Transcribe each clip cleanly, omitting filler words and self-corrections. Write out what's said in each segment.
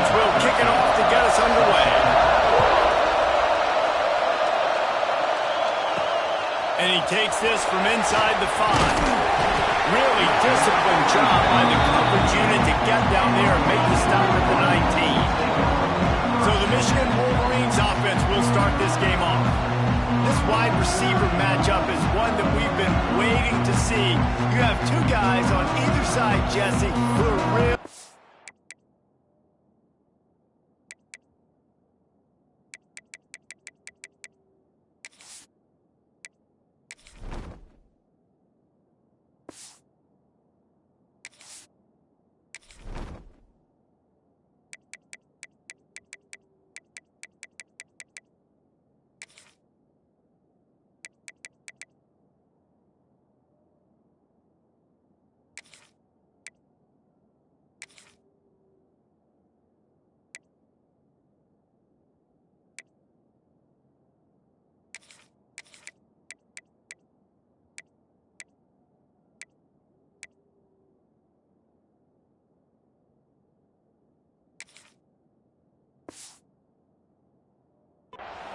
offense will kick it off to get us underway. And he takes this from inside the 5. Really disciplined job by the coverage unit to get down there and make the stop at the 19. So the Michigan Wolverines offense will start this game off. This wide receiver matchup is one that we've been waiting to see. You have two guys on either side, Jesse, who are real.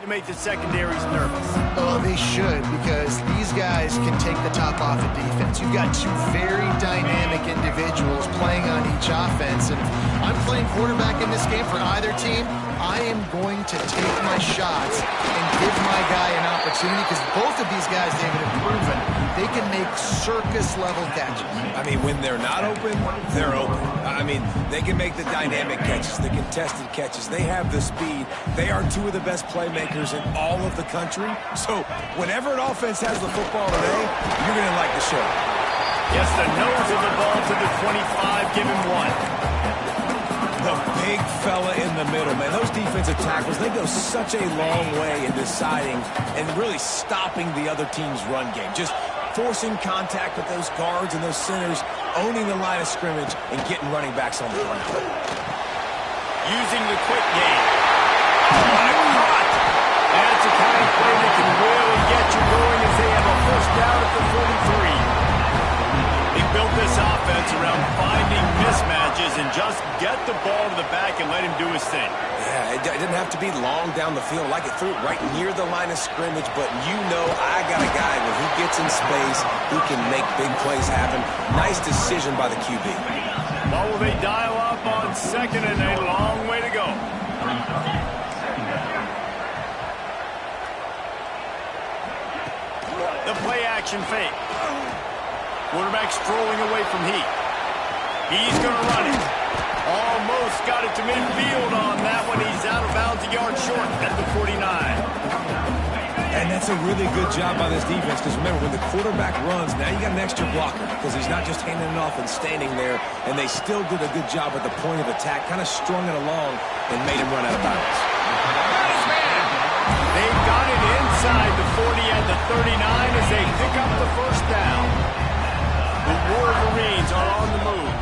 To make the secondaries nervous. Oh, they should, because these guys can take the top off of defense. You've got two very dynamic individuals playing on each offense, and if I'm playing quarterback in this game for either team, I am going to take my shots and give my guy an opportunity, because both of these guys, David, have proven they can make circus-level catches. I mean, when they're not open, they're open. I mean, they can make the dynamic catches, the contested catches. They have the speed. They are two of the best playmakers in all of the country. So whenever an offense has the football today, you're going to like the show. Yes, the nose of the ball to the 25, give him one. The big fella in the middle, man. Those defensive tackles, they go such a long way in deciding and really stopping the other team's run game. Just forcing contact with those guards and those centers, owning the line of scrimmage, and getting running backs on the run. Using the quick game. What a cut! That's the kind of play that can really get you going as they have a first down at the 43. He built this offense around finding mismatches and just get the ball to the back and let him do his thing. Yeah, it didn't have to be long down the field. Like it threw it right near the line of scrimmage, but you know I got a guy when he gets in space, he can make big plays happen. Nice decision by the QB. Well, will they dial up on second and a long way to go? The play action fake. Quarterback strolling away from Heat. He's going to run it. Almost got it to midfield on that one. He's out of bounds, a yard short at the 49. And that's a really good job by this defense, because remember, when the quarterback runs, now you got an extra blocker, because he's not just handing it off and standing there, and they still did a good job at the point of attack, kind of strung it along and made him run out of bounds. They've got it inside the 40 and the 39 as they pick up the first down. The Wolverines are on the move.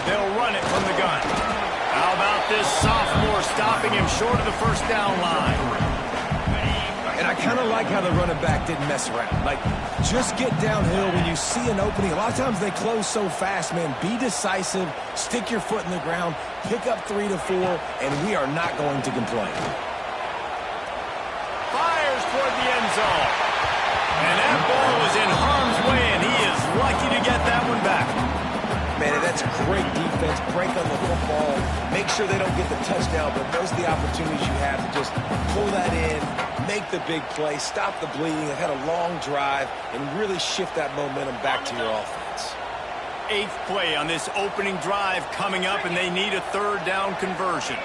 They'll run it from the gun. How about this sophomore stopping him short of the first down line? And I kind of like how the running back didn't mess around. Like, just get downhill when you see an opening. A lot of times they close so fast, man. Be decisive, stick your foot in the ground, pick up 3 to 4, and we are not going to complain. Fires toward the end zone. And that ball was in harm's way, and he is lucky to get that one back. Man, that's a great defense. Break on the football. Make sure they don't get the touchdown, but those are the opportunities you have to just pull that in, make the big play, stop the bleeding. They've had a long drive, and really shift that momentum back to your offense. 8th play on this opening drive coming up, and they need a third down conversion.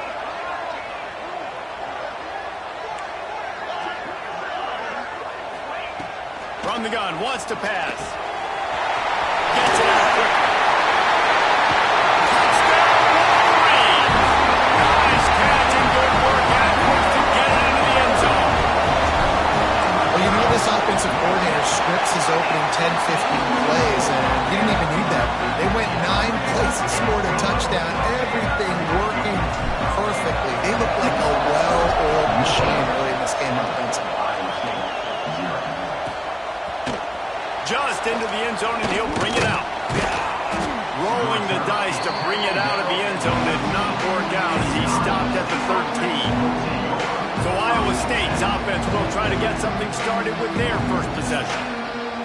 From the gun, wants to pass. Gets it out quickly. Touchdown, Wolverine! Nice catch and good work afterwards to get it into the end zone. Well, you know this offensive coordinator scripts his opening 10, 15 plays, and he didn't even need that. They went 9 plays and scored a touchdown. Everything working perfectly. They look like a well-oiled machine early in this game offensively. Just into the end zone, and he'll bring it out. Rolling the dice to bring it out of the offense will try to get something started with their first possession.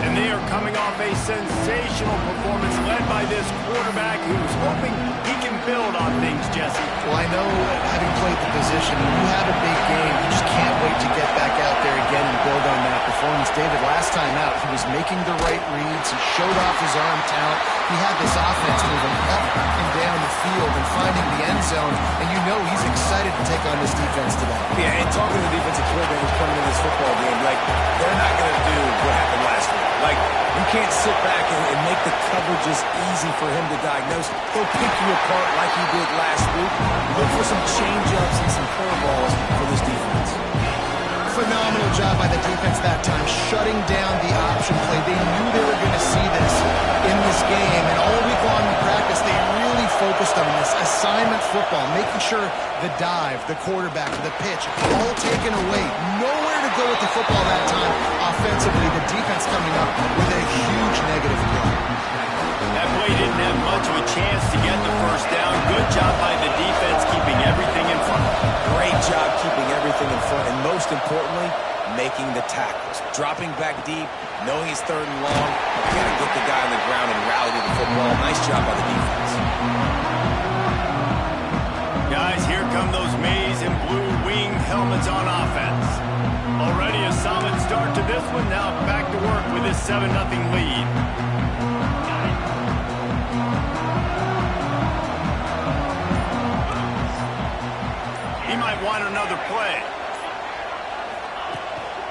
And they are coming off a sensational performance led by this quarterback who's hoping he can build on things, Jesse. Well, I know, having played the position, when you have a big game, you just can't wait to get back out there again and build on that performance. David, last time out, he was making the right reads. He showed off his arm talent. He had this offense moving up and down the field and finding the end zone. And you know he's excited to take on this defense today. Yeah, and talking to the defensive coordinator who's coming in this football game, like, they're not going to do what happened last week. Like, you can't sit back and make the coverages easy for him to diagnose. He'll pick you apart like he did last week. Look for some change-ups and some curveballs for this defense. Phenomenal job by the defense that time, shutting down the option play. They knew they were going to see this in this game, and all week long in practice, they really focused on this assignment football, making sure the dive, the quarterback, the pitch, all taken away. Nowhere to go with the football that time offensively. The defense coming up with a huge negative play. That play didn't have much of a chance to get the first down. Good job by the defense keeping everything in front. Great job keeping everything in front, and most importantly, making the tackles. Dropping back deep, knowing it's 3rd and long, you got to get the guy on the ground and rally to the football. Nice job by the defense. Guys, here come those maize and blue winged helmets on offense. Already a solid start to this one. Now back to work with this 7-0 lead. He might want another play.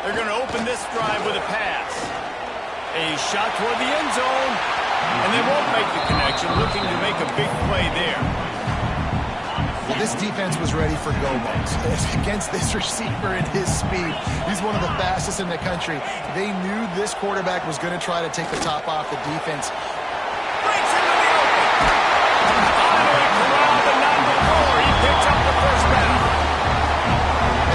They're going to open this drive with a pass. A shot toward the end zone, and they won't make the connection, looking to make a big play there. Well, this defense was ready for go-balls against this receiver at his speed. He's one of the fastest in the country. They knew this quarterback was going to try to take the top off the defense. Breaks into the open. Finally corralled and not before. He picks up the first down.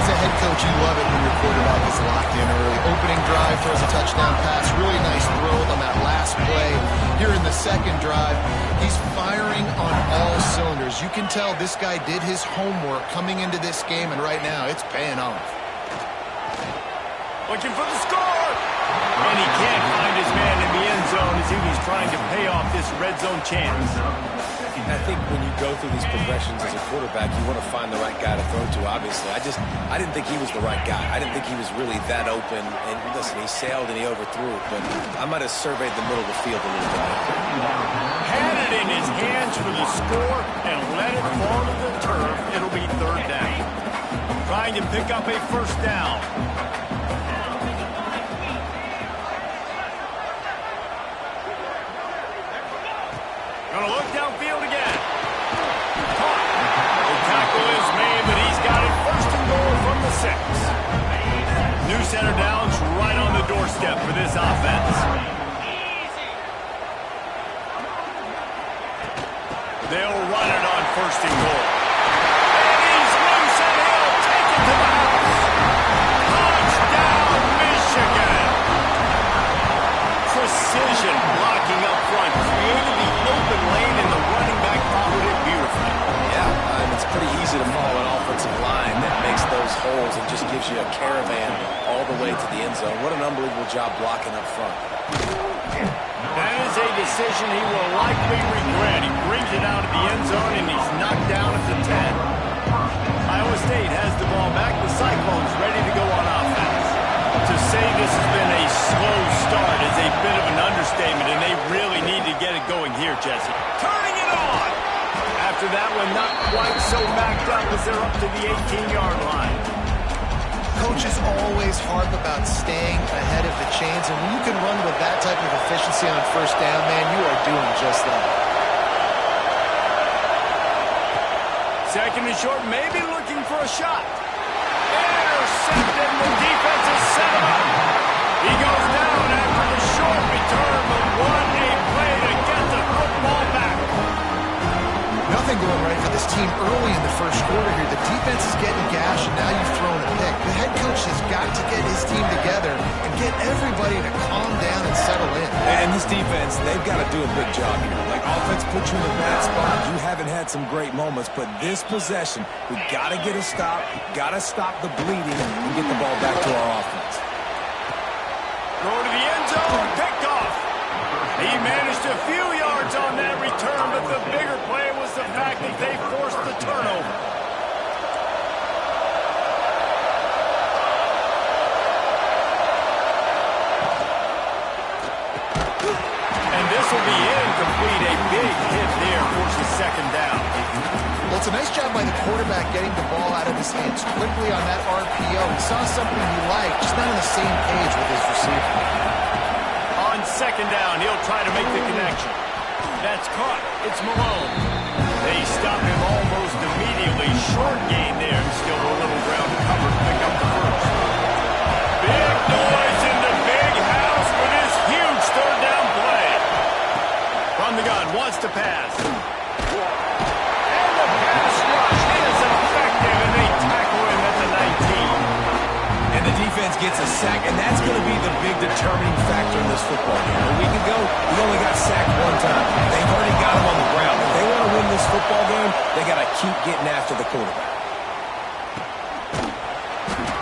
As a head coach, you love it when your quarterback is locked in early. Opening drive, throws a touchdown pass. Really nice throw on that last play. Here in the second drive, he's firing on all cylinders. You can tell this guy did his homework coming into this game, and right now it's paying off. Looking for the score. And he can't find his man in the end zone as he was trying to pay off this red zone chance. I think when you go through these progressions as a quarterback, you want to find the right guy to throw to, obviously. I didn't think he was the right guy. I didn't think he was really that open. And listen, he sailed and he overthrew it, but I might have surveyed the middle of the field a little bit. Had it in his hands for the score and let it fall to the turf. It'll be 3rd down. Trying to pick up a first down. Gonna look downfield again. Caught. The tackle is made, but he's got it 1st and goal from the 6. New center downs right on the doorstep for this offense. They'll run it on 1st and goal. And he's loose and he'll take it to the house. Touchdown, Michigan. Precision blocking up front, created the open lane, and the running back followed it beautifully. Yeah, it's pretty easy to follow an offensive line that makes those holes and just gives you a caravan all the way to the end zone. What an unbelievable job blocking up front. That is a decision he will likely regret. He brings it out of the end zone, and he's knocked down at the 10. Iowa State has the ball back. The Cyclones ready to go on offense. To say this has been a slow start is a bit of an understatement, and they really need to get it going here, Jesse. Turning it on! After that one, not quite so backed up as they're up to the 18-yard line. Coaches always harp about staying ahead of the chains, and when you can run with that type of efficiency on 1st down, man, you are doing just that. 2nd and short, maybe looking for a shot. Intercepted, the defense is set him up. He goes down after the short return, but what a play to get the football back. Nothing going right for this team early in the first quarter here. The defense is getting gashed, and now you've thrown a pick. The head coach has got to get his team together and get everybody to calm down and settle in. And this defense, they've got to do a big job here. Like, offense put you in a bad spot. You haven't had some great moments, but this possession, we got to get a stop, got to stop the bleeding, and get the ball back to our offense. Throw to the end zone, picked off. He managed a few yards on that return, but the bigger play was the fact that they forced the turnover. And this will be incomplete. A big hit there forces second down. Well, it's a nice job by the quarterback getting the ball out of his hands quickly on that RPO. He saw something he liked, just not on the same page with his receiver. On second down, he'll try to make the connection. That's caught. It's Malone. They stop him almost immediately. Short gain there, and still a little ground to cover to pick up the first. Big noise in the big house with his huge third down play. From the gun, wants to pass. And the pass rush is effective, and they tackle him at the 19. And the defense gets a sack, and that's going to be the big determining factor in this football game. A week ago, he only got sacked one time. They've already got him on the ground. If they want to win this football game, they got to keep getting after the quarterback.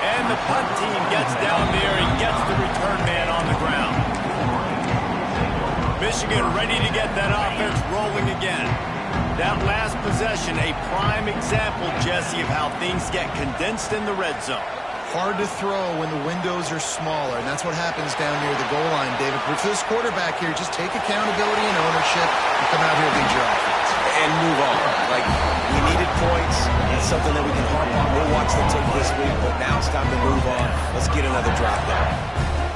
And the punt team gets down there and gets the return man on the ground. Michigan ready to get that offense rolling again. That last possession, a prime example, Jesse, of how things get condensed in the red zone. Hard to throw when the windows are smaller, and that's what happens down near the goal line, David. But for this quarterback here, just take accountability and ownership and come out here and lead your offense. And move on. Like, we needed points. It's something that we can harp on. We'll watch the tape this week, but now it's time to move on. Let's get another drive down.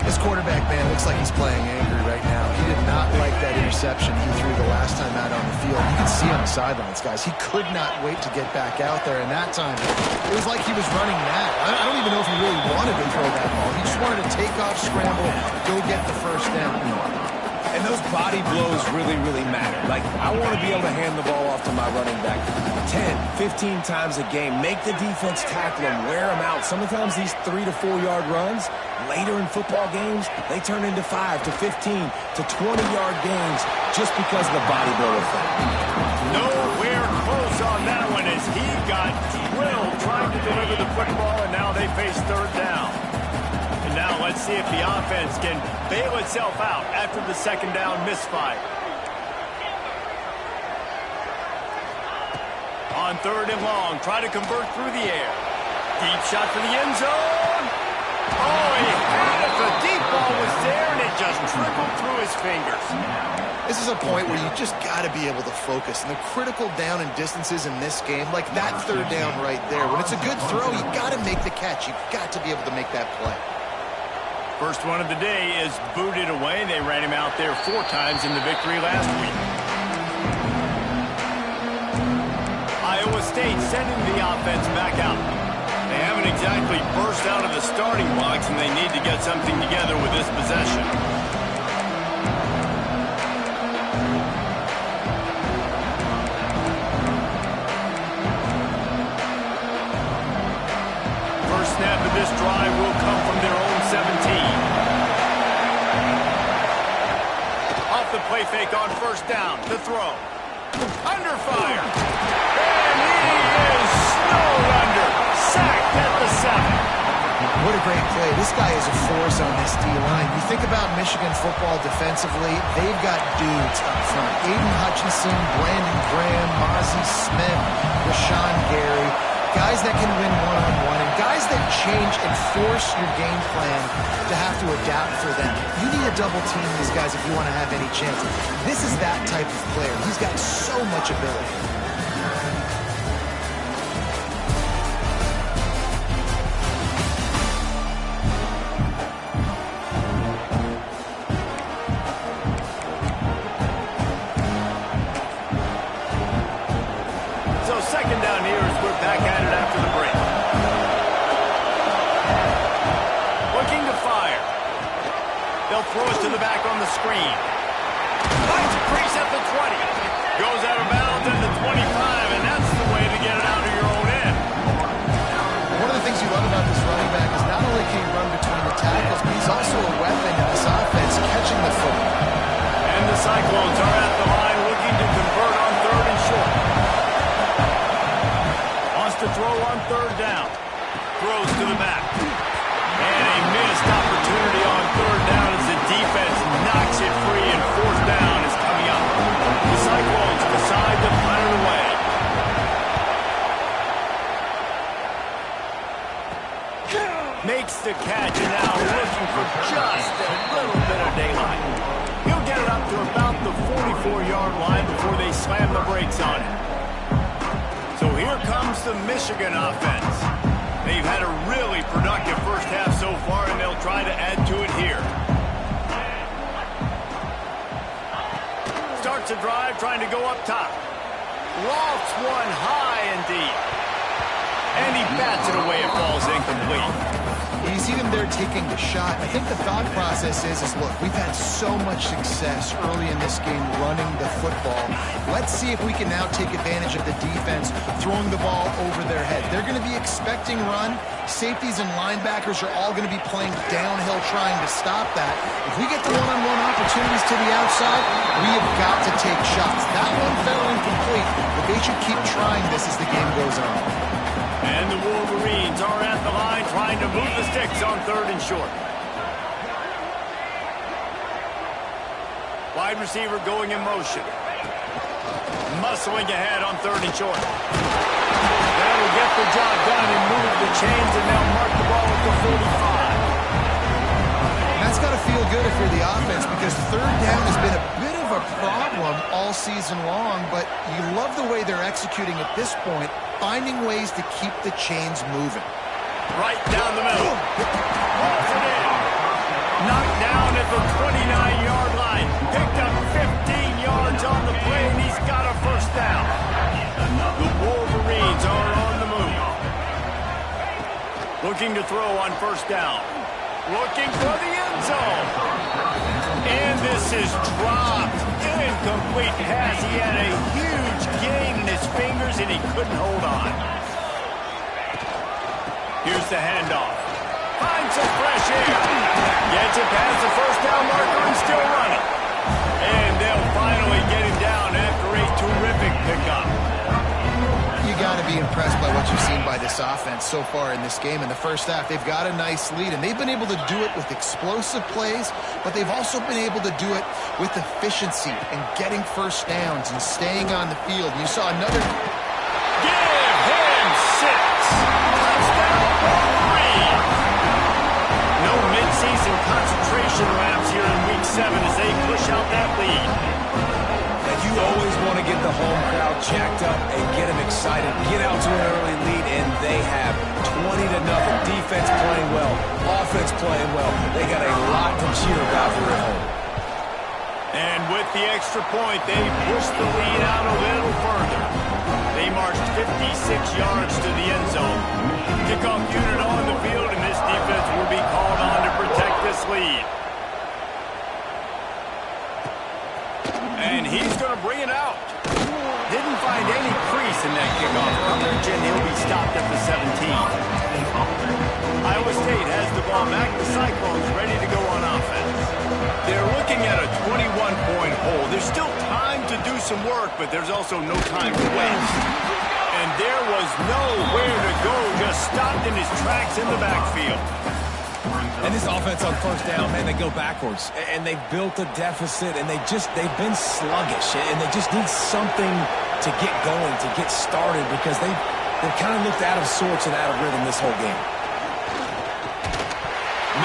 This quarterback, man, looks like he's playing angry right now. He did not like that interception he threw the last time out on the field. You can see on the sidelines, guys. He could not wait to get back out there, and that time it was like he was running mad. I don't even know if he really wanted to throw that ball. He just wanted to take off, scramble, go get the first down. And those body blows really, really matter. Like, I want to be able to hand the ball off to my running back 10, 15 times a game. Make the defense tackle him, wear him out. Sometimes these 3 to 4 yard runs, later in football games, they turn into 5 to 15 to 20-yard gains just because of the body blow effect. Nowhere close on that one as he got drilled trying to deliver the football, and now they face third down. And now let's see if the offense can bail itself out after the second down misfire. On third and long, try to convert through the air. Deep shot for the end zone. Oh, he had it. The deep ball was there, and it just trickled through his fingers. This is a point where you just got to be able to focus. And the critical down and distances in this game, like that third down right there, when it's a good throw, you got to make the catch. You've got to be able to make that play. First one of the day is booted away. They ran him out there 4 times in the victory last week. Iowa State sending the offense back out. They haven't exactly burst out of the starting blocks, and they need to get something together with this possession. First snap of this drive will come from their own 17. Off the play fake on first down. The throw. Under fire. And he is snowed under. Sacked at the 7. What a great play. This guy is a force on this D-line. You think about Michigan football defensively, they've got dudes up front. Aiden Hutchinson, Brandon Graham, Mozzie Smith, Rashawn Gary. Guys that can win one-on-one, and guys that change and force your game plan to have to adapt for them. You need to double team these guys if you want to have any chance. This is that type of player. He's got so much ability. Second down here as we're back at it after the break. Looking to fire. They'll throw it to the back on the screen. Finds a crease at the 20. Goes out of bounds at the 25. third down. Throws to the back. And a missed opportunity on third down as the defense knocks it free, and fourth down is coming up. The Cyclones decide to punt it away. Makes the catch, and now looking for just a little bit of daylight. He'll get it up to about the 44-yard line before they slam the brakes on it. So here comes the Michigan offense. They've had a really productive first half so far, and they'll try to add to it here. Starts a drive trying to go up top. Lofts one high and deep. And he bats it away. It falls incomplete. You see them there taking the shot. I think the thought process is look, we've had so much success early in this game running the football. Let's see if we can now take advantage of the defense throwing the ball over their head. They're going to be expecting run. Safeties and linebackers are all going to be playing downhill trying to stop that. If we get the one-on-one opportunities to the outside, we have got to take shots. That one fell incomplete, but they should keep trying this as the game goes on. And the Wolverines are at the line trying to move the sticks on third and short. Wide receiver going in motion. Muscling ahead on third and short. That'll get the job done and move the chains, and they'll mark the ball at the 45. That's got to feel good if you're the offense, because third down has been a bit of a problem all season long, but you love the way they're executing at this point, finding ways to keep the chains moving. Right down the middle. Pulls it in. Knocked down at the 29-yard line. Picked up 15 yards on the play, and he's got a first down. The Wolverines are on the move. Looking to throw on first down. Looking for the end zone. And this is dropped. Incomplete pass. He had a huge gain in his fingers, and he couldn't hold on. Here's the handoff. Finds some fresh air. Gets it past the first down marker and still running. And they'll finally get him down after a terrific pickup. You got to be impressed by what you've seen by this offense so far in this game. In the first half, they've got a nice lead, and they've been able to do it with explosive plays, but they've also been able to do it with efficiency and getting first downs and staying on the field. You saw another... Give him 6. Touchdown, Wolverine. No midseason concentration laps here in Week 7 as they push out that lead. You always want to get the home crowd jacked up and get them excited. Get out to an early lead, and they have 20-0. Defense playing well, offense playing well. They got a lot to cheer about here at home. And with the extra point, they push the lead out a little further. They marched 56 yards to the end zone. Kickoff unit on the field, and this defense will be called on to protect this lead. And he's going to bring it out. Didn't find any crease in that kickoff coverage, and he'll be stopped at the 17. Iowa State has the ball back. The Cyclones ready to go on offense. They're looking at a 21-point hole. There's still time to do some work, but there's also no time to waste. And there was nowhere to go, just stopped in his tracks in the backfield. And this offense on first down, man, they go backwards. And they've built a deficit, and they've been sluggish. And they just need something to get going, to get started, because they've kind of looked out of sorts and out of rhythm this whole game.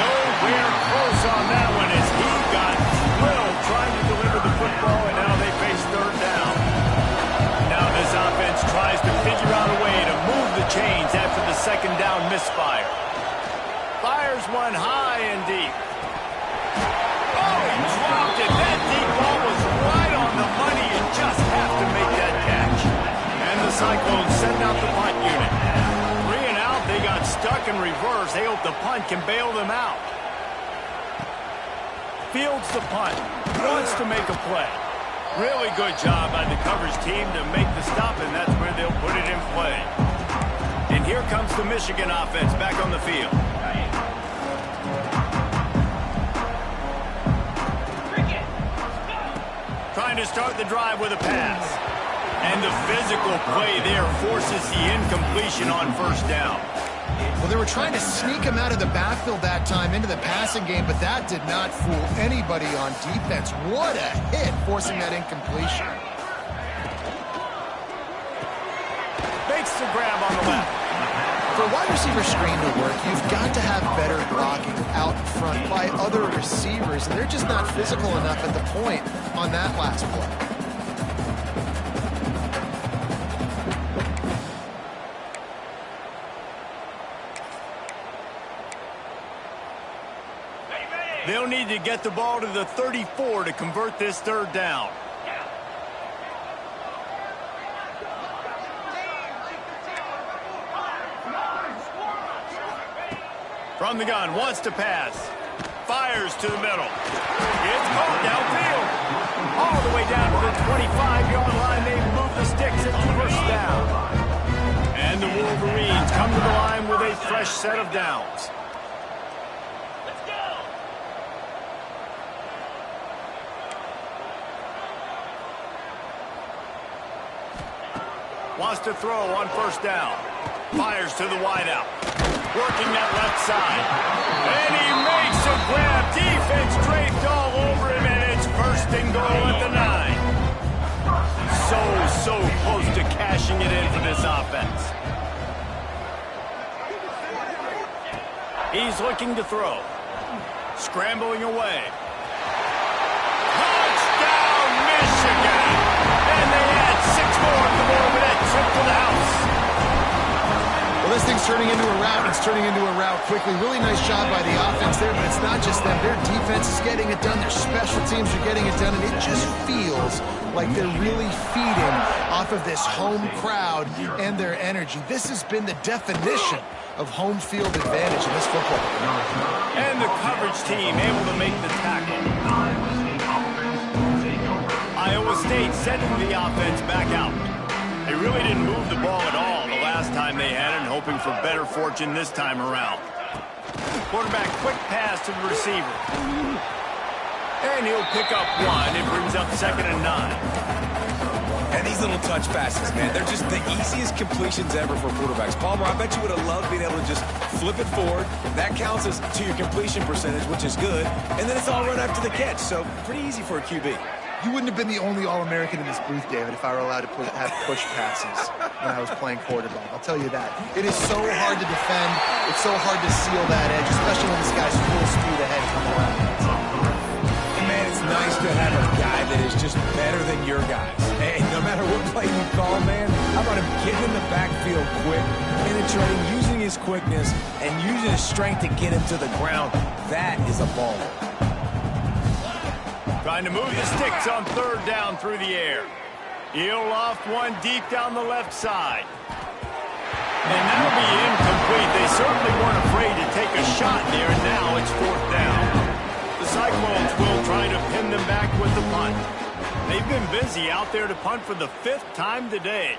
Nowhere close on that one as he got thrilled trying to deliver the football, and now they face third down. Now this offense tries to figure out a way to move the chains after the second down misfire. Fires one high and deep. Oh, he dropped it. That deep ball was right on the money. You just have to make that catch. And the Cyclones send out the punt unit. 3 and out. They got stuck in reverse. They hope the punt can bail them out. Fields the punt. Wants to make a play. Really good job by the coverage team to make the stop, and that's where they'll put it in play. And here comes the Michigan offense back on the field. Trying to start the drive with a pass. And the physical play there forces the incompletion on first down. Well, they were trying to sneak him out of the backfield that time into the passing game, but that did not fool anybody on defense. What a hit, forcing that incompletion. Makes the grab on the left. For a wide receiver screen to work, you've got to have better blocking out in front by other receivers, and they're just not physical enough at the point on that last play. They'll need to get the ball to the 34 to convert this third down. From the gun, wants to pass. Fires to the middle. It's caught downfield. All the way down to the 25-yard line. They move the sticks. It's first down. And the Wolverines come to the line with a fresh set of downs. Wants to throw on first down. Fires to the wideout. Working that left side. And he makes a grab. Defense draped all over him, and it's first and goal at the 9. So close to cashing it in for this offense. He's looking to throw. Scrambling away. Touchdown, Michigan! And they add 6 more at the moment. That trip to the house. Well, this thing's turning into a rout. It's turning into a rout quickly. Really nice job by the offense there, but it's not just them. Their defense is getting it done. Their special teams are getting it done, and it just feels like they're really feeding off of this home crowd and their energy. This has been the definition of home field advantage in this football game. And the coverage team able to make the tackle. Iowa State sending the offense back out. They really didn't move the ball at all the last time they had it, and hoping for better fortune this time around. Quarterback quick pass to the receiver. And he'll pick up 1. It brings up 2nd and 9. And these little touch passes, man, they're just the easiest completions ever for quarterbacks. Palmer, I bet you would have loved being able to just flip it forward. That counts as to your completion percentage, which is good. And then it's all run after the catch, so pretty easy for a QB. You wouldn't have been the only All-American in this booth, David, if I were allowed to have push passes when I was playing quarterback. I'll tell you that. It is so hard to defend. It's so hard to seal that edge, especially when this guy's full speed ahead coming around. And man, it's nice to have a guy that is just better than your guys. Hey, no matter what play you call, man, how about him getting in the backfield quick, penetrating, using his quickness, and using his strength to get him to the ground. That is a baller. Trying to move the sticks on third down through the air. He'll loft one deep down the left side. And that'll be incomplete. They certainly weren't afraid to take a shot there, and now it's 4th down. The Cyclones will try to pin them back with the punt. They've been busy out there to punt for the 5th time today.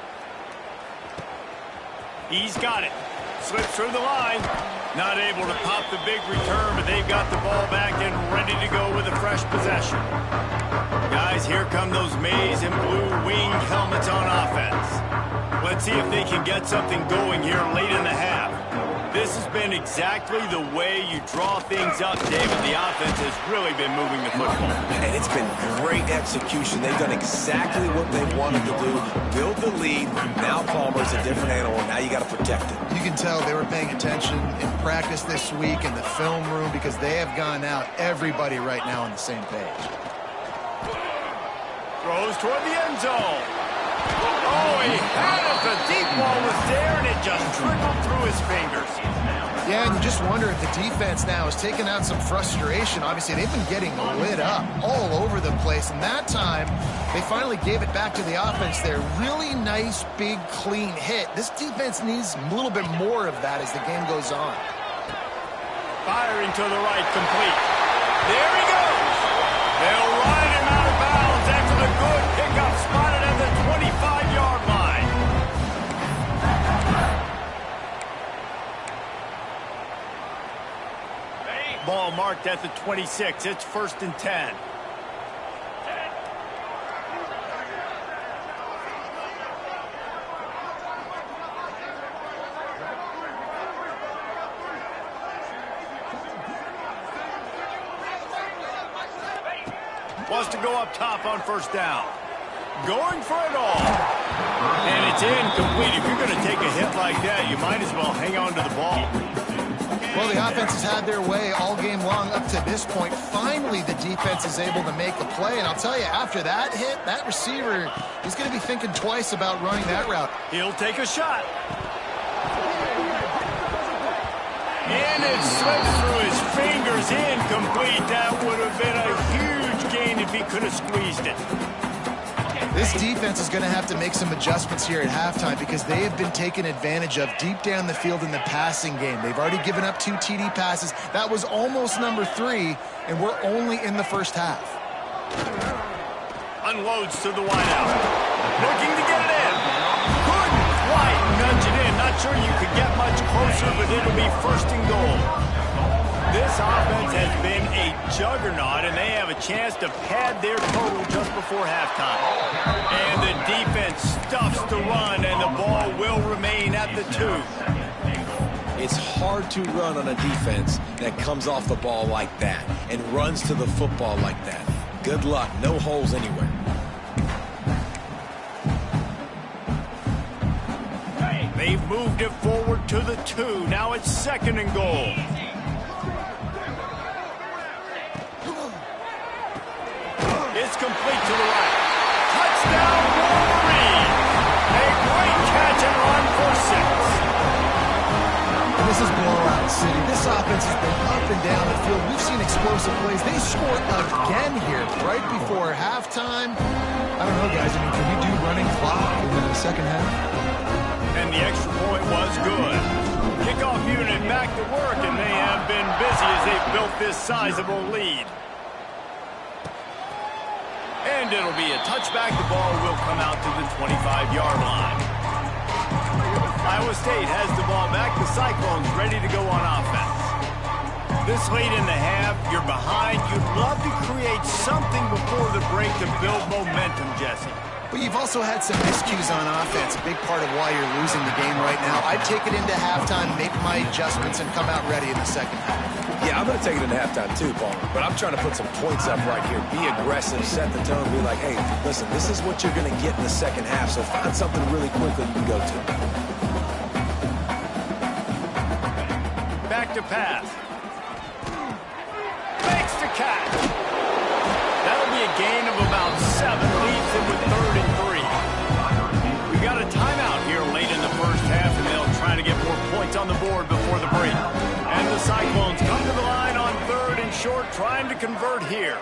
He's got it. Slips through the line. Not able to pop the big return, but they've got the ball back and ready to go with a fresh possession. Guys, here come those maize and blue winged helmets on offense. Let's see if they can get something going here late in the half. This has been exactly the way you draw things up, David. The offense has really been moving the football. And it's been great execution. They've done exactly what they wanted to do. Build the lead. Now Palmer's a different animal. Now you got to protect it. You can tell they were paying attention in practice this week in the film room because they have gone out, everybody right now on the same page. Throws toward the end zone. Oh, he had it. The deep ball was there, and it just trickled through his fingers. Yeah, and you just wonder if the defense now has taken out some frustration. Obviously, they've been getting lit up all over the place, and that time, they finally gave it back to the offense there. Really nice, big, clean hit. This defense needs a little bit more of that as the game goes on. Firing to the right, complete. There he goes. They'll ride him out of bounds after the good pickup spotted at the 25-yard line. Ball marked at the 26. It's 1st and 10. Wants to go up top on first down. Going for it all. And it's incomplete. If you're going to take a hit like that, you might as well hang on to the ball. Well, the offense has had their way all game long up to this point. Finally, the defense is able to make a play. And I'll tell you, after that hit, that receiver is going to be thinking twice about running that route. He'll take a shot. And it slipped through his fingers. Incomplete. That would have been a huge gain if he could have squeezed it. This defense is going to have to make some adjustments here at halftime because they have been taken advantage of deep down the field in the passing game. They've already given up 2 TD passes. That was almost number 3, and we're only in the first half. Unloads to the wideout. Looking to get it in. Couldn't quite nudge it in. Not sure you could get much closer, but it'll be first and goal. This offense has been a juggernaut, and they have a chance to pad their total just before halftime. And the defense stuffs the run, and the ball will remain at the 2. It's hard to run on a defense that comes off the ball like that and runs to the football like that. Good luck. No holes anywhere. They've moved it forward to the 2. Now it's second and goal. It's complete to the right. Touchdown, Wolverine! A great catch and run for 6. This is blowout city. This offense has been up and down the field. We've seen explosive plays. They scored again here right before halftime. I don't know, guys. I mean, can we do running clock in the second half? And the extra point was good. Kickoff unit back to work, and they have been busy as they've built this sizable lead. And it'll be a touchback. The ball will come out to the 25-yard line. Iowa State has the ball back. The Cyclones ready to go on offense. This late in the half, you're behind. You'd love to create something before the break to build momentum, Jesse. But you've also had some miscues on offense, a big part of why you're losing the game right now. I'd take it into halftime, make my adjustments, and come out ready in the second half. Yeah, I'm going to take it into halftime too, Paul. But I'm trying to put some points up right here. Be aggressive, set the tone, be like, hey, listen, this is what you're going to get in the second half, so find something really quickly you can go to. Back to pass. Makes the catch. That'll be a gain of about 7. Leads him with 3rd and 3. We've got a timeout here late in the first half, and they'll try to get more points on the board before the break. And the Cyclones come to the line on 3rd and short, trying to convert here.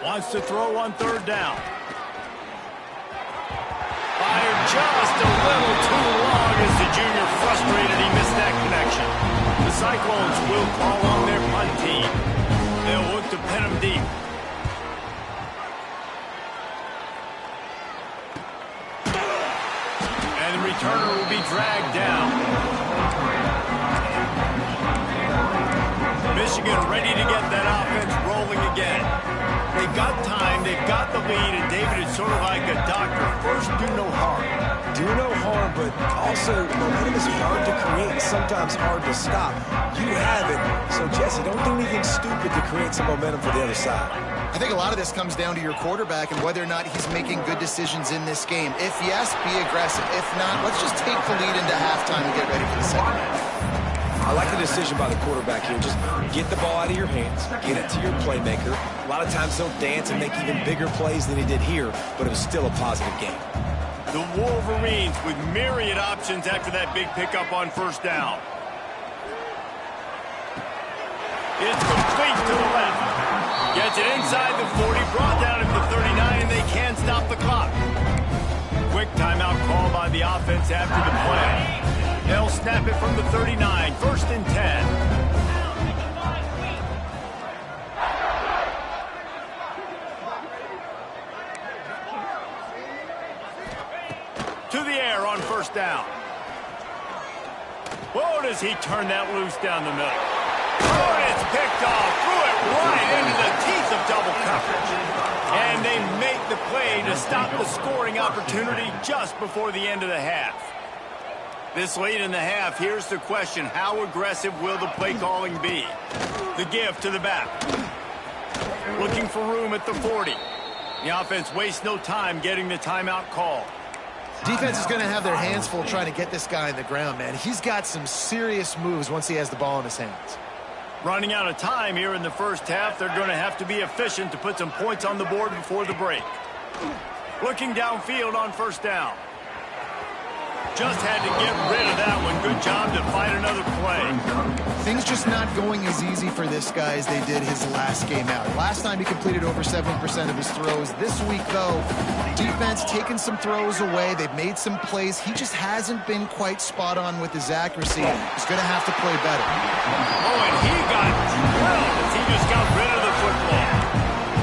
Wants to throw on 3rd down. Fired just a little too long as the junior frustrated. He missed that connection. The Cyclones will call on their punt team. They'll look to pin him deep. And the returner will be dragged down. Michigan ready to get that offense rolling again. They've got time, they've got the lead, and David is sort of like a doctor. First, do no harm. Do no harm, but also momentum is hard to create and sometimes hard to stop. You have it, so Jesse, don't do anything stupid to create some momentum for the other side. I think a lot of this comes down to your quarterback and whether or not he's making good decisions in this game. If yes, be aggressive. If not, let's just take the lead into halftime and get ready for the second half. I like the decision by the quarterback here. Just get the ball out of your hands, get it to your playmaker. A lot of times he'll dance and make even bigger plays than he did here, but it was still a positive game. The Wolverines with myriad options after that big pickup on first down. It's complete to the left. Gets it inside the 40, brought down at the 39, and they can't stop the clock. Quick timeout call by the offense after the play. They'll snap it from the 39, 1st and 10. To the air on first down. Whoa, does he turn that loose down the middle. Oh, and it's picked off. Threw it right into the teeth of double coverage. And they make the play to stop the scoring opportunity just before the end of the half. This late in the half, here's the question. How aggressive will the play calling be? The give to the back. Looking for room at the 40. The offense wastes no time getting the timeout call. Defense is going to have their hands full trying to get this guy on the ground, man. He's got some serious moves once he has the ball in his hands. Running out of time here in the first half, they're going to have to be efficient to put some points on the board before the break. Looking downfield on first down. Just had to get rid of that one. Good job to find another play. Things just not going as easy for this guy as they did his last game out. Last time he completed over 70% of his throws. This week, though, defense taking some throws away. They've made some plays. He just hasn't been quite spot on with his accuracy. He's going to have to play better. Oh, and he got drilled as he just got rid of the football.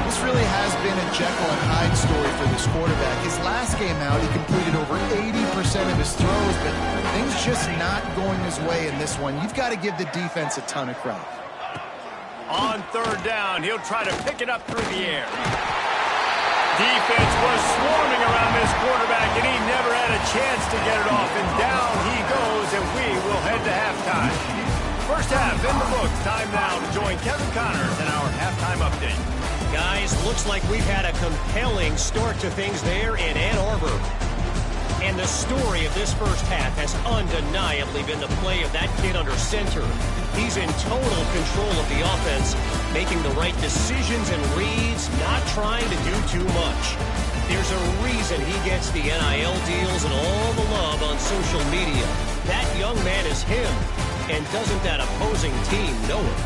This really has been a Jekyll and Hyde story for this quarterback. His last game out, he completed over 80% of his throws, but things just not going his way in this one. You've got to give the defense a ton of credit. On third down, he'll try to pick it up through the air. Defense was swarming around this quarterback, and he never had a chance to get it off. And down he goes, and we will head to halftime. First half in the books. Time now to join Kevin Connors in our halftime update. Guys, looks like we've had a compelling start to things there in Ann Arbor. And the story of this first half has undeniably been the play of that kid under center. He's in total control of the offense, making the right decisions and reads, not trying to do too much. There's a reason he gets the NIL deals and all the love on social media. That young man is him, and doesn't that opposing team know it?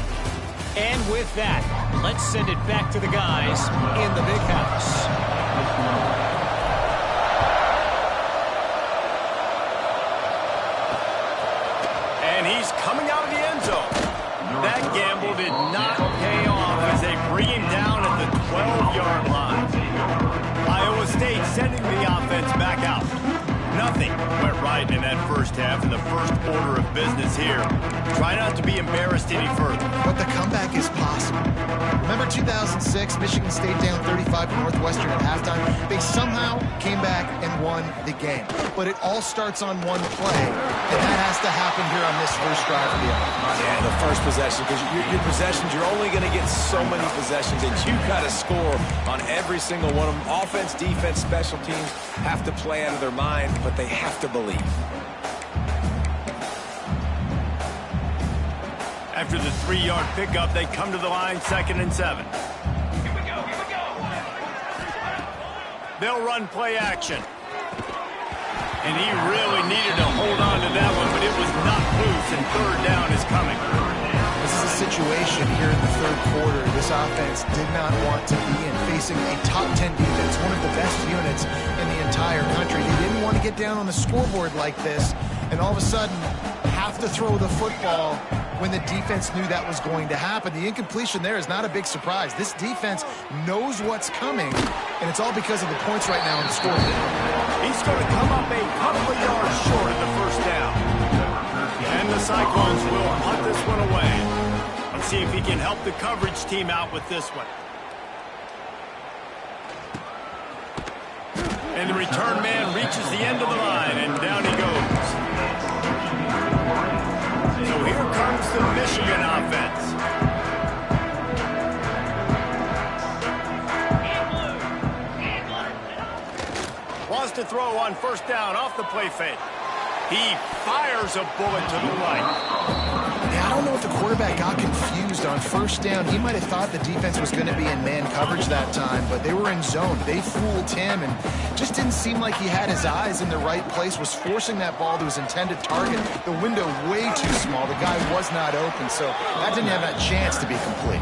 And with that, let's send it back to the guys in the big house. And he's coming out of the end zone. That gamble did not pay off as they bring him down at the 12-yard line. Iowa State sending the offense back out. Nothing went right in that first half in the first order of business here. Try not to be embarrassed any further. But the comeback is possible. Remember 2006, Michigan State down 35 to Northwestern at halftime? They somehow came back and won the game. But it all starts on one play, and that has to happen here on this first drive of the offense. Yeah, the first possession, because your possessions, you're only going to get so many possessions, and you got to score on every single one of them. Offense, defense, special teams have to play out of their mind, but they have to believe. After the 3-yard pickup, they come to the line, 2nd and 7. Here we go. They'll run play action. And he really needed to hold on to that one, but it was knocked loose, and third down is coming. This is a situation here in the third quarter this offense did not want to be in, facing a top 10 defense, one of the best units in the entire country. They didn't want to get down on the scoreboard like this, and all of a sudden have to throw the football when the defense knew that was going to happen. The incompletion there is not a big surprise. This defense knows what's coming, and it's all because of the points right now in the scoreboard. He's going to come up a couple of yards short of the first down. And the Cyclones will punt this one away. Let's see if he can help the coverage team out with this one. And the return man reaches the end of the line, and down he goes. So here comes the Michigan offense. Wants to throw on first down off the play fake. He fires a bullet to the right. Yeah, I don't know if the quarterback got confused on first down. He might have thought the defense was going to be in man coverage that time, but they were in zone. They fooled him and just didn't seem like he had his eyes in the right place, was forcing that ball to his intended target. The window way too small. The guy was not open, so that didn't have that chance to be complete.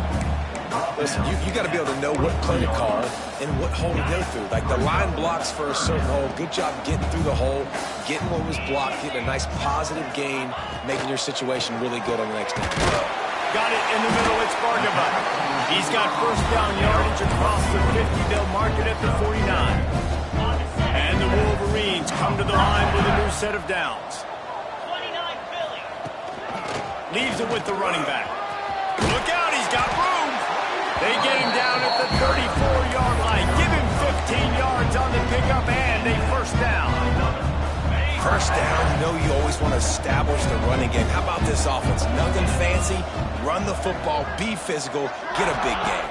Listen, you got to be able to know what play to call and what hole to go through. Like the line blocks for a certain hole. Good job getting through the hole, getting what was blocked, getting a nice positive gain, making your situation really good on the next time. Got it in the middle. It's Bargava. He's got first down yardage across the 50. They'll mark it at the 49. And the Wolverines come to the line with a new set of downs. 29 Philly. Leaves it with the running back. Look out, he's got room. They get him down at the 34-yard line. Give him 15 yards on the pickup and a first down. First down, you know you always want to establish the running game. How about this offense? Nothing fancy. Run the football, be physical, get a big game.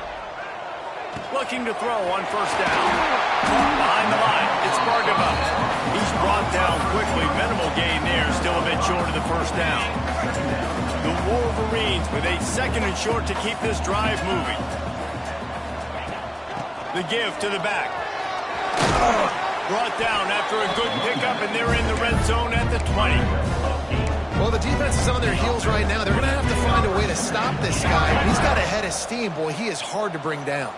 Looking to throw on first down. Behind the line, it's Bargava. He's brought down quickly. Minimal gain there, still a bit short of the first down. The Wolverines with a 2nd and short to keep this drive moving. The give to the back. Brought down after a good pickup, and they're in the red zone at the 20. Well, the defense is on their heels right now. They're going to have to find a way to stop this guy. He's got a head of steam. Boy, he is hard to bring down.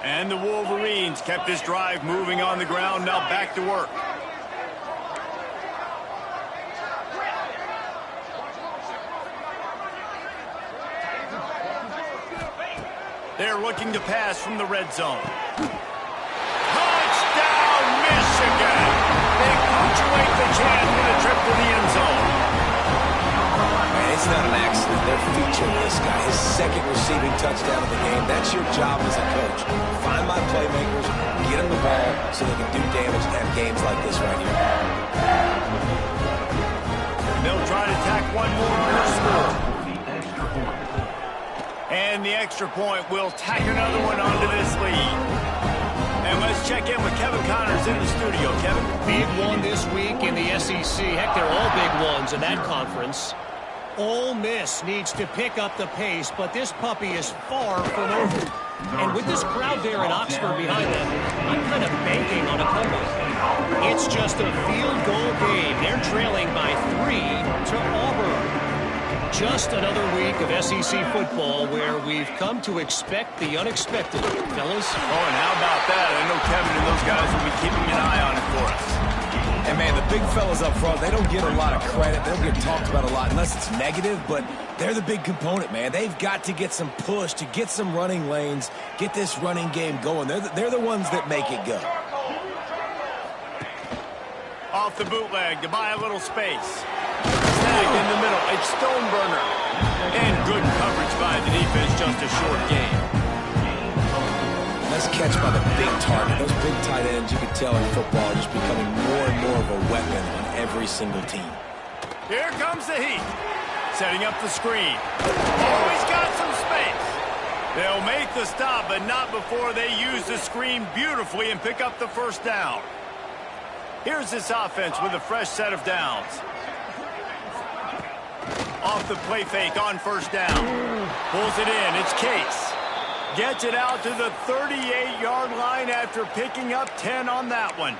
And the Wolverines kept this drive moving on the ground. Now back to work. They're looking to pass from the red zone. Touchdown, Michigan! They punctuate the chance with a trip to the end zone. Man, it's not an accident. They're featuring this guy. His 2nd receiving touchdown of the game. That's your job as a coach. Find my playmakers, get them the ball so they can do damage and have games like this right here. They'll try to tack one more on their score. And the extra point will tack another one onto this lead. And let's check in with Kevin Connors in the studio. Kevin? Big one this week in the SEC. Heck, they're all big ones in that conference. Ole Miss needs to pick up the pace, but this puppy is far from over. And with this crowd there in Oxford behind them, I'm kind of banking on a comeback. It's just a field goal game. They're trailing by 3 to Auburn. Just another week of SEC football where we've come to expect the unexpected, fellas. Oh, and how about that? I know Kevin and those guys will be keeping an eye on it for us. And, man, the big fellas up front, they don't get a lot of credit. They don't get talked about a lot unless it's negative, but they're the big component, man. They've got to get some push, to get some running lanes, get this running game going. They're the ones that make it go. Off the bootleg to buy a little space. Snagged in the middle. It's Stoneburner. And good coverage by the defense, just a short game. Nice catch by the big target. Those big tight ends, you can tell in football, are just becoming more and more of a weapon on every single team. Here comes the heat. Setting up the screen. Always got some space. They'll make the stop, but not before they use the screen beautifully and pick up the first down. Here's this offense with a fresh set of downs. Off the play fake on first down. Pulls it in. It's Case. Gets it out to the 38-yard line after picking up 10 on that one.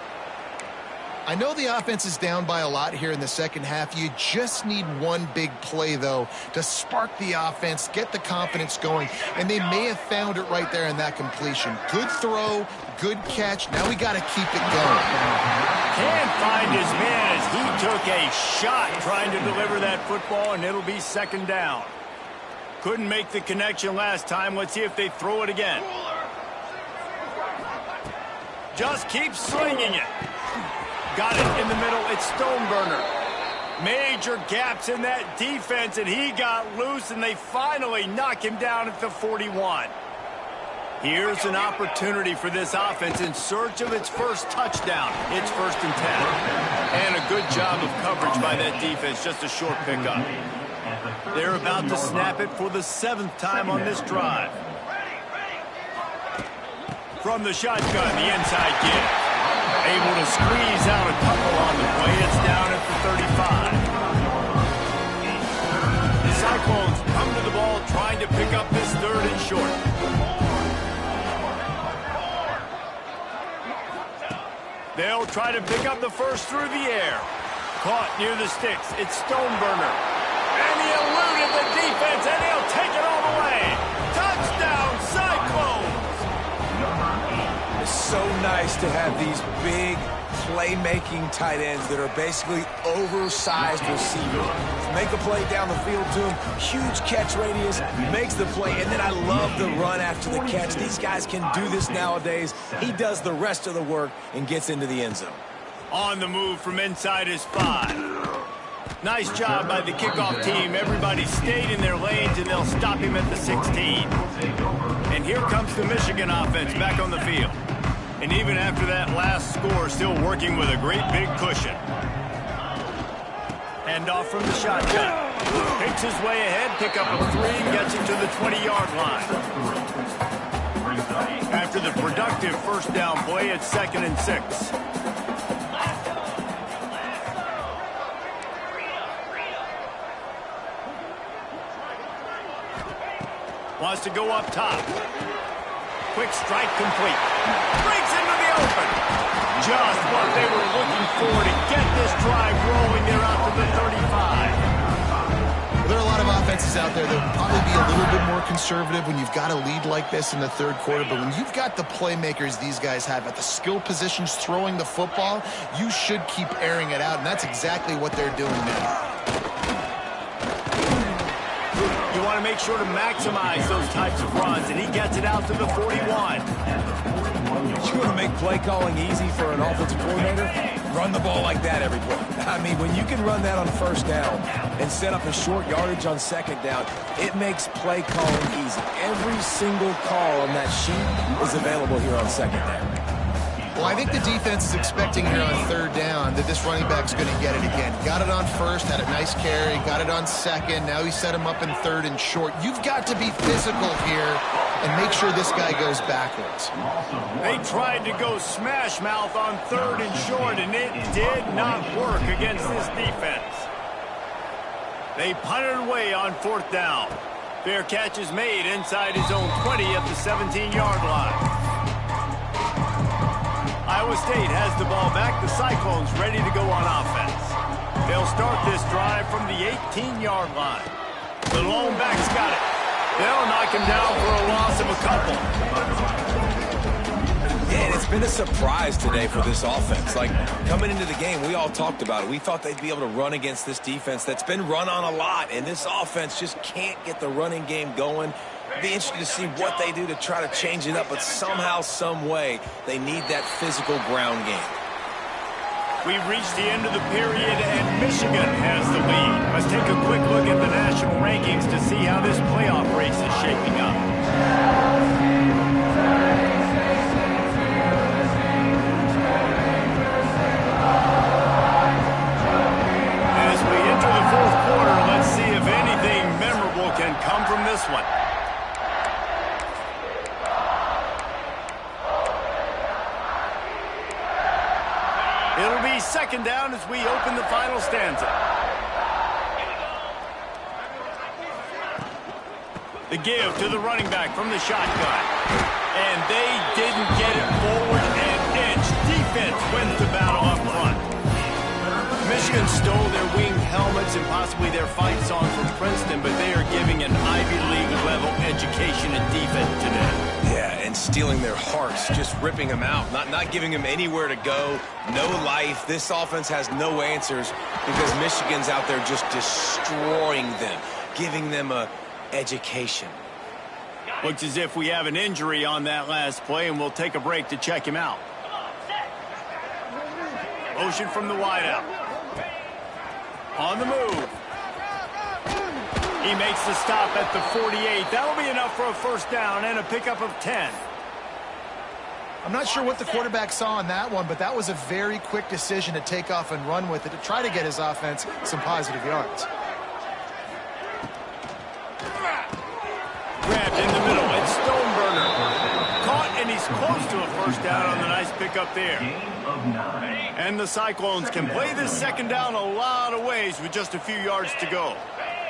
I know the offense is down by a lot here in the second half. You just need one big play, though, to spark the offense, get the confidence going, and they may have found it right there in that completion. Good throw, good catch. Now we got to keep it going. Can't find his man as he took a shot trying to deliver that football, and it'll be second down. Couldn't make the connection last time. Let's see if they throw it again. Just keep slinging it. Got it in the middle. It's Stoneburner. Major gaps in that defense, and he got loose, and they finally knock him down at the 41. Here's an opportunity for this offense in search of its first touchdown. It's 1st and 10. And a good job of coverage by that defense. Just a short pickup. They're about to snap it for the 7th time on this drive. From the shotgun, the inside give. Able to squeeze out a couple on the play. It's down at the 35. The Cyclones come to the ball trying to pick up this 3rd and short. They'll try to pick up the first through the air. Caught near the sticks. It's Stoneburner. And he eluded the defense, and he'll take it all the way. Touchdown, Cyclones! It's so nice to have these big playmaking tight ends that are basically oversized receivers. Make a play down the field to him, huge catch radius, makes the play, and then I love the run after the catch. These guys can do this nowadays. He does the rest of the work and gets into the end zone. On the move from inside his 5. Nice job by the kickoff team. Everybody stayed in their lanes, and they'll stop him at the 16. And here comes the Michigan offense back on the field. And even after that last score, still working with a great big cushion. Hand off from the shotgun. Picks his way ahead, pick up a 3, gets it to the 20-yard line. After the productive first down play, it's 2nd and 6. Wants to go up top. Quick strike complete. Breaks into the open. Just what they were looking for to get this drive rolling. They're out to the 35. There are a lot of offenses out there that will probably be a little bit more conservative when you've got a lead like this in the third quarter. But when you've got the playmakers these guys have at the skill positions throwing the football, you should keep airing it out. And that's exactly what they're doing now. You want to make sure to maximize those types of runs, and he gets it out to the 41. You want to make play calling easy for an offensive coordinator? Run the ball like that every play. I mean, when you can run that on first down and set up a short yardage on second down, it makes play calling easy. Every single call on that sheet is available here on second down. Well, I think the defense is expecting here on third down that this running back's going to get it again. Got it on first, had a nice carry, got it on second. Now he set him up in third and short. You've got to be physical here and make sure this guy goes backwards. They tried to go smash mouth on third and short, and it did not work against this defense. They punted away on 4th down. Fair catch is made inside his own 20 at the 17-yard line. Iowa State has the ball back. The Cyclones ready to go on offense. They'll start this drive from the 18-yard line. The lone back's got it. They'll knock him down for a loss of a couple. Yeah, and it's been a surprise today for this offense. Like, coming into the game, we all talked about it. We thought they'd be able to run against this defense that's been run on a lot, and this offense just can't get the running game going. Be interested to see what they do to try to change it up, but somehow, some way, they need that physical ground game. We've reached the end of the period, and Michigan has the lead. Let's take a quick look at the national rankings to see how this playoff race is shaping up. As we enter the fourth quarter, let's see if anything memorable can come from this one. It'll be 2nd down as we open the final stanza. The give to the running back from the shotgun. And they didn't get it forward an inch. Defense wins the battle up front. Michigan stole their winged helmets and possibly their fight song from Princeton, but they are giving an Ivy League level education in defense today. Yeah, and stealing their hearts, just ripping them out, not giving them anywhere to go, no life. This offense has no answers because Michigan's out there just destroying them, giving them a education. Looks as if we have an injury on that last play, and we'll take a break to check him out. Motion from the wideout. On the move. He makes the stop at the 48. That'll be enough for a first down and a pickup of 10. I'm not sure what the quarterback saw on that one, but that was a very quick decision to take off and run with it to try to get his offense some positive yards. Grabbed in the middle. It's Stoneburner. Caught, and he's close to a first down on the nice pickup there. And the Cyclones can play this 2nd down a lot of ways with just a few yards to go.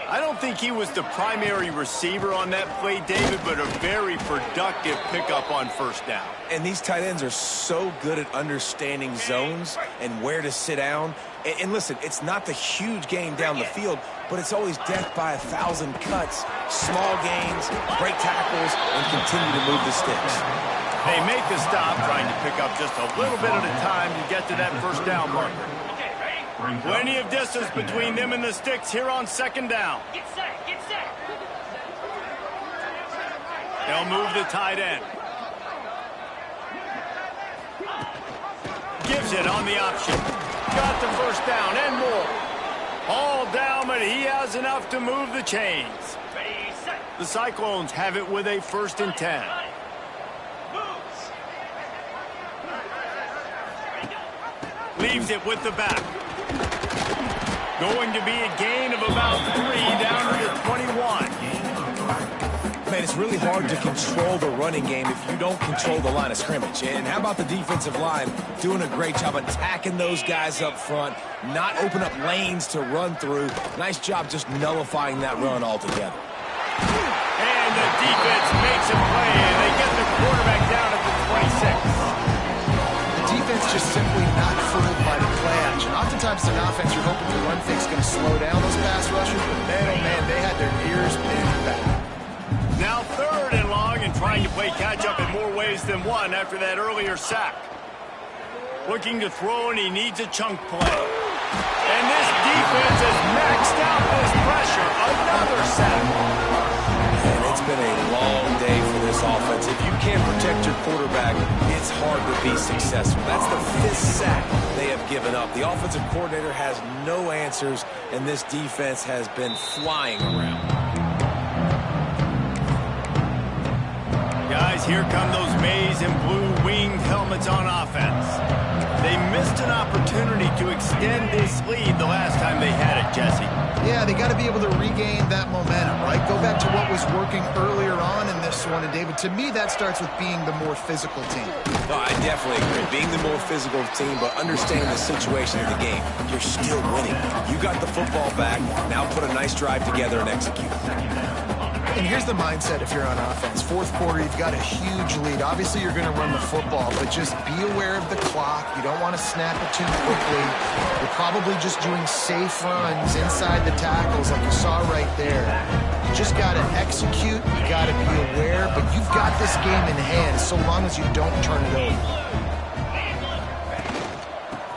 I don't think he was the primary receiver on that play, David, but a very productive pickup on first down. And these tight ends are so good at understanding zones and where to sit down. And listen, it's not the huge gain down the field, but it's always death by 1,000 cuts, small gains, break tackles, and continue to move the sticks. They make the stop, trying to pick up just a little bit at a time to get to that first down marker. Plenty of distance between them and the sticks here on 2nd down. Get set, get set. They'll move the tight end. Gives it on the option. Got the first down and more. All down, but he has enough to move the chains. The Cyclones have it with a 1st and 10. Leaves it with the back. Going to be a gain of about 3 down to the 21. man, it's really hard to control the running game if you don't control the line of scrimmage. And how about the defensive line doing a great job attacking those guys up front, not open up lanes to run through. Nice job just nullifying that run altogether. And the defense makes a play, and they get the quarterback down at the 26. Defense just simply not fooled by the play action. Oftentimes in offense, you're hoping the run fake's going to slow down those pass rushers, but man, oh man, they had their ears pinned back. Now 3rd and long, and trying to play catch-up in more ways than one after that earlier sack. Looking to throw, and he needs a chunk play. And this defense has maxed out this pressure. Another sack. And it's been a long day for this offense. If you can't protect your quarterback, it's hard to be successful. That's the 5th sack they have given up. The offensive coordinator has no answers, and this defense has been flying around. Guys, here come those maize and blue winged helmets on offense. They missed an opportunity to extend this lead the last time they had it, Jesse. Yeah, they got to be able to regain that momentum, right? Go back to what was working earlier on in this one. And, David, to me, that starts with being the more physical team. No, I definitely agree. Being the more physical team, but understanding the situation of the game. You're still winning. You got the football back. Now put a nice drive together and execute. And here's the mindset if you're on offense. 4th quarter, you've got a huge lead. Obviously, you're going to run the football, but just be aware of the clock. You don't want to snap it too quickly. You're probably just doing safe runs inside the tackles like you saw right there. You just got to execute. You got to be aware, but you've got this game in hand so long as you don't turn it over.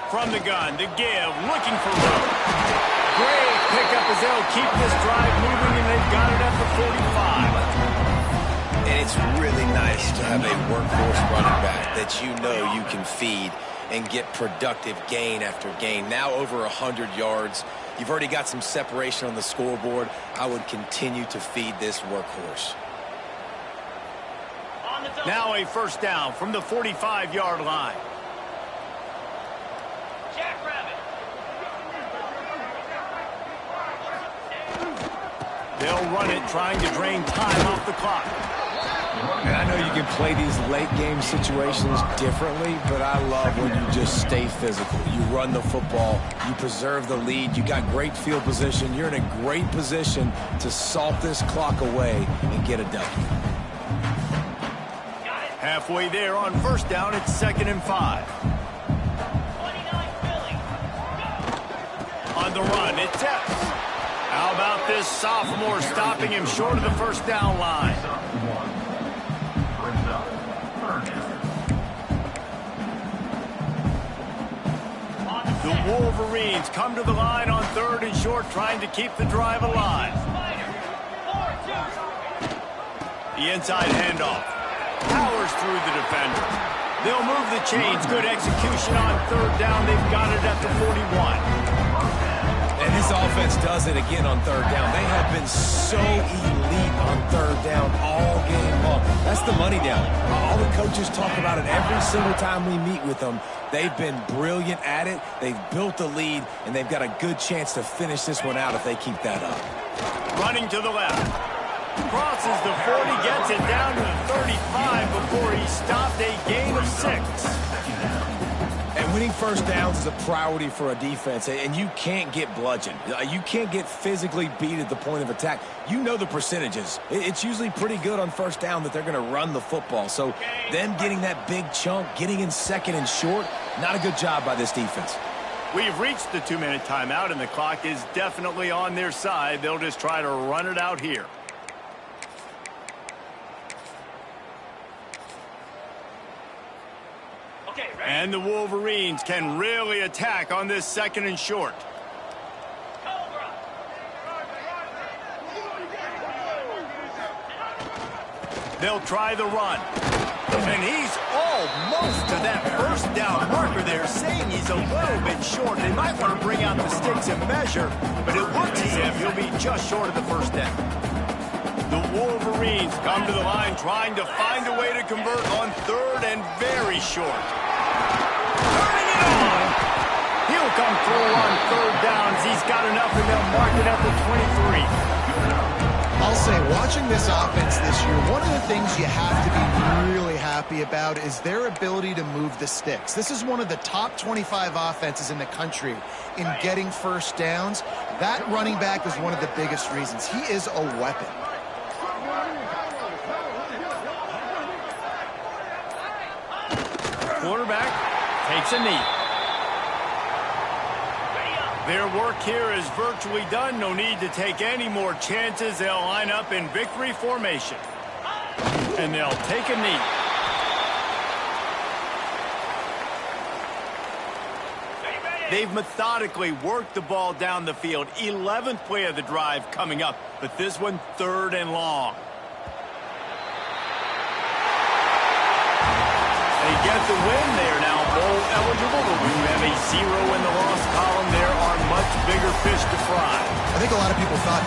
From the gun, the give, looking for room. Great pickup as they'll keep this drive moving, and they've got it at the 45. And it's really nice to have a workhorse running back that you know you can feed and get productive gain after gain. Now over 100 yards. You've already got some separation on the scoreboard. I would continue to feed this workhorse. Now a 1st down from the 45-yard line. They'll run it, trying to drain time off the clock. And I know you can play these late-game situations differently, but I love when you just stay physical. You run the football, you preserve the lead, you got great field position. You're in a great position to salt this clock away and get a W. Halfway there on 1st down, it's 2nd and 5. On the run, it's Epps. How about this sophomore stopping him short of the 1st down line? The Wolverines come to the line on 3rd and short, trying to keep the drive alive. The inside handoff. Powers through the defender. They'll move the chains. Good execution on 3rd down. They've got it at the 41. And this offense does it again on 3rd down. They have been so elite on 3rd down all game long. That's the money down. All the coaches talk about it every single time we meet with them. They've been brilliant at it. They've built the lead, and they've got a good chance to finish this one out if they keep that up. Running to the left. Crosses the 40, gets it down to the 35 before he stopped, a gain of 6. And winning 1st downs is a priority for a defense, and you can't get bludgeoned. You can't get physically beat at the point of attack. You know the percentages. It's usually pretty good on 1st down that they're going to run the football. So them getting that big chunk, getting in 2nd and short, not a good job by this defense. We've reached the 2-minute timeout, and the clock is definitely on their side. They'll just try to run it out here. And the Wolverines can really attack on this 2nd and short. They'll try the run. And he's almost to that 1st down marker there, saying he's a little bit short. They might want to bring out the sticks and measure, but it looks as if he'll be just short of the 1st down. The Wolverines come to the line trying to find a way to convert on 3rd and very short. Turning it on. He'll come through on 3rd downs. He's got enough, and they'll mark it at the 23. I'll say, watch watching this offense this year, one of the things you have to be really happy about is their ability to move the sticks. This is one of the top 25 offenses in the country in getting first downs. That running back is one of the biggest reasons. He is a weapon. Quarterback takes a knee. Their work here is virtually done. No need to take any more chances. They'll line up in victory formation. And they'll take a knee. They've methodically worked the ball down the field. 11th play of the drive coming up, but this one 3rd and long. They get the win. They are now bowl eligible, but when you have a 0 in the loss column, there are much bigger fish to fry. I think a lot of people thought